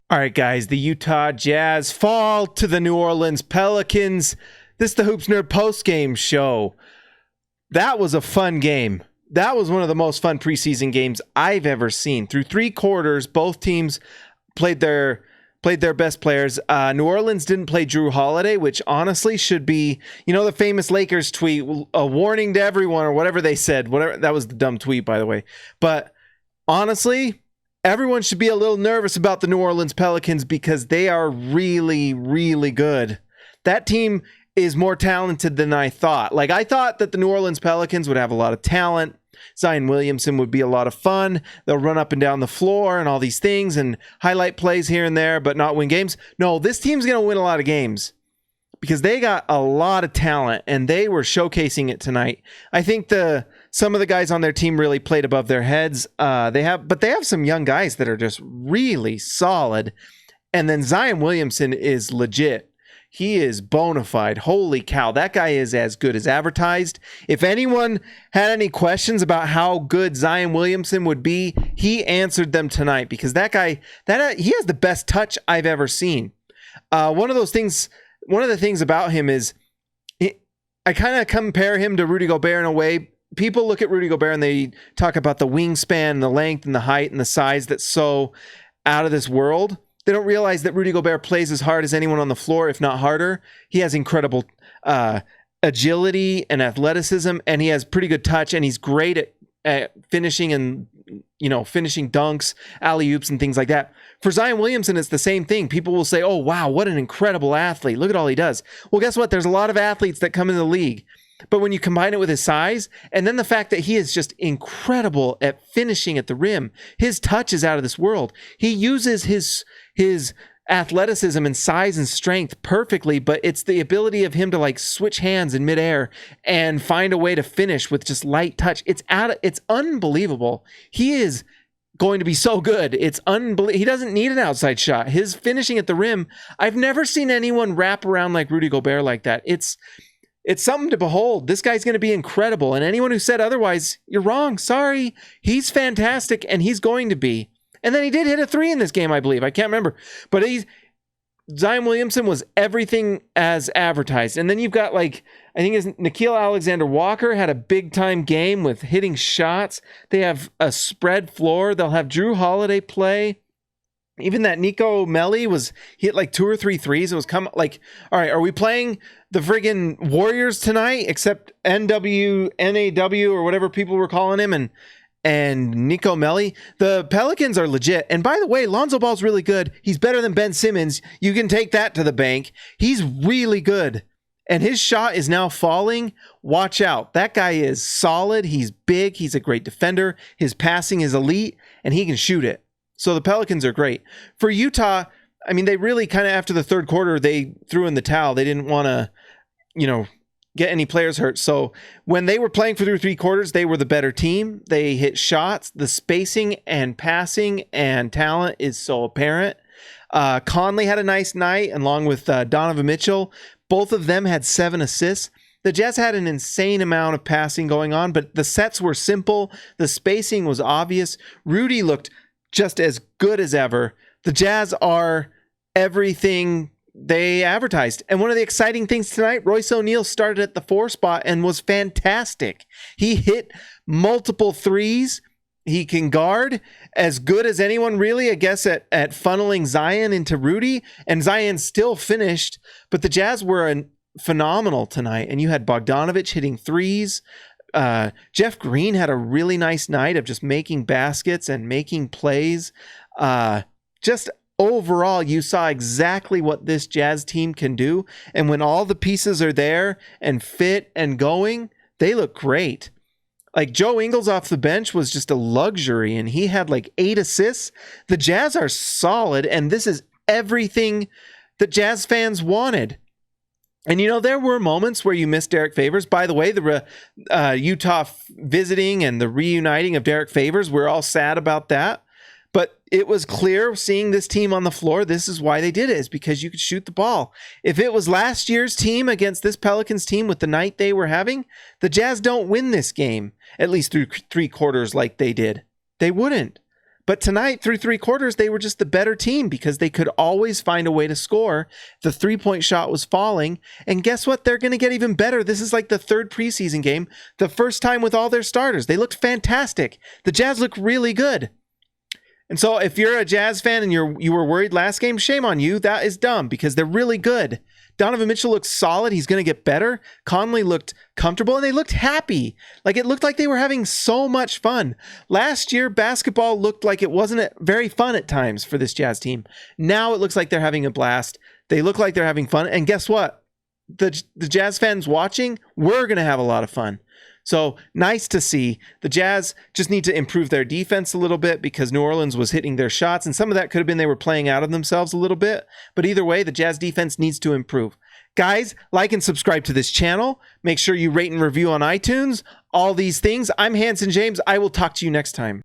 All right, guys, the Utah Jazz fall to the New Orleans Pelicans. This is the Hoops Nerd post-game show. That was a fun game. That was one of the most fun preseason games I've ever seen. Through 3 quarters, both teams played their best players. New Orleans didn't play Drew Holiday, which honestly should be, the famous Lakers tweet, a warning to everyone or whatever they said. Whatever, that was the dumb tweet, by the way. But honestly, everyone should be a little nervous about the New Orleans Pelicans because they are really, really good. That team is more talented than I thought. Like, I thought that the New Orleans Pelicans would have a lot of talent. Zion Williamson would be a lot of fun. They'll run up and down the floor and all these things and highlight plays here and there, but not win games. No, this team's going to win a lot of games because they got a lot of talent and they were showcasing it tonight. I think some of the guys on their team really played above their heads. They have some young guys that are just really solid. And then Zion Williamson is legit. He is bona fide. Holy cow. That guy is as good as advertised. If anyone had any questions about how good Zion Williamson would be, he answered them tonight because that guy, he has the best touch I've ever seen. One of the things about him is I kind of compare him to Rudy Gobert in a way. People look at Rudy Gobert and they talk about the wingspan and the length and the height and the size that's so out of this world. They don't realize that Rudy Gobert plays as hard as anyone on the floor, if not harder. He has incredible agility and athleticism, and he has pretty good touch, and he's great at finishing and finishing dunks, alley-oops, and things like that. For Zion Williamson, it's the same thing. People will say, oh, wow, what an incredible athlete. Look at all he does. Well, guess what? There's a lot of athletes that come in the league. But when you combine it with his size, and then the fact that he is just incredible at finishing at the rim, his touch is out of this world. He uses his athleticism and size and strength perfectly, but it's the ability of him to switch hands in midair and find a way to finish with just light touch. It's unbelievable. He is going to be so good. It's unbelievable. He doesn't need an outside shot. His finishing at the rim, I've never seen anyone wrap around like Rudy Gobert like that. It's something to behold. This guy's going to be incredible. And anyone who said otherwise, you're wrong. Sorry. He's fantastic, and he's going to be. And then he did hit a 3 in this game, I believe. I can't remember. But Zion Williamson was everything as advertised. And then you've got, I think it's Nickeil Alexander-Walker had a big-time game with hitting shots. They have a spread floor. They'll have Drew Holiday play. Even that Nico Melli hit 2 or 3 threes. It was all right, are we playing the friggin' Warriors tonight, except NAW or whatever people were calling him and Nico Melli? The Pelicans are legit. And by the way, Lonzo Ball's really good. He's better than Ben Simmons. You can take that to the bank. He's really good. And his shot is now falling. Watch out. That guy is solid. He's big. He's a great defender. His passing is elite, and he can shoot it. So the Pelicans are great. For Utah, I mean, they really kind of, after the third quarter, they threw in the towel. They didn't want to, get any players hurt. So when they were playing for through 3 quarters, they were the better team. They hit shots. The spacing and passing and talent is so apparent. Conley had a nice night along with Donovan Mitchell. Both of them had 7 assists. The Jazz had an insane amount of passing going on, but the sets were simple. The spacing was obvious. Rudy looked just as good as ever. The Jazz are everything they advertised. And one of the exciting things tonight, Royce O'Neal started at the 4 spot and was fantastic. He hit multiple threes. He can guard as good as anyone, really, I guess, at funneling Zion into Rudy. And Zion still finished, but the Jazz were phenomenal tonight. And you had Bogdanovich hitting threes. Jeff Green had a really nice night of just making baskets and making plays. Just overall, you saw exactly what this Jazz team can do. And when all the pieces are there and fit and going, they look great. Joe Ingles off the bench was just a luxury, and he had 8 assists. The Jazz are solid, and this is everything that Jazz fans wanted. And, there were moments where you missed Derrick Favors. By the way, the Utah visiting and the reuniting of Derrick Favors, we're all sad about that. But it was clear seeing this team on the floor, this is why they did it, is because you could shoot the ball. If it was last year's team against this Pelicans team with the night they were having, the Jazz don't win this game, at least through 3 quarters like they did. They wouldn't. But tonight, through 3 quarters, they were just the better team because they could always find a way to score. The 3-point shot was falling. And guess what? They're going to get even better. This is like the 3rd preseason game, the first time with all their starters. They looked fantastic. The Jazz look really good. And so if you're a Jazz fan and you were worried last game, shame on you. That is dumb because they're really good. Donovan Mitchell looks solid. He's going to get better. Conley looked comfortable and they looked happy. Like it looked like they were having so much fun. Last year, basketball looked like it wasn't very fun at times for this Jazz team. Now it looks like they're having a blast. They look like they're having fun. And guess what? The Jazz fans watching, we're going to have a lot of fun. So nice to see. The Jazz just need to improve their defense a little bit because New Orleans was hitting their shots, and some of that could have been they were playing out of themselves a little bit. But either way, the Jazz defense needs to improve. Guys, like and subscribe to this channel. Make sure you rate and review on iTunes. All these things. I'm Hanson James. I will talk to you next time.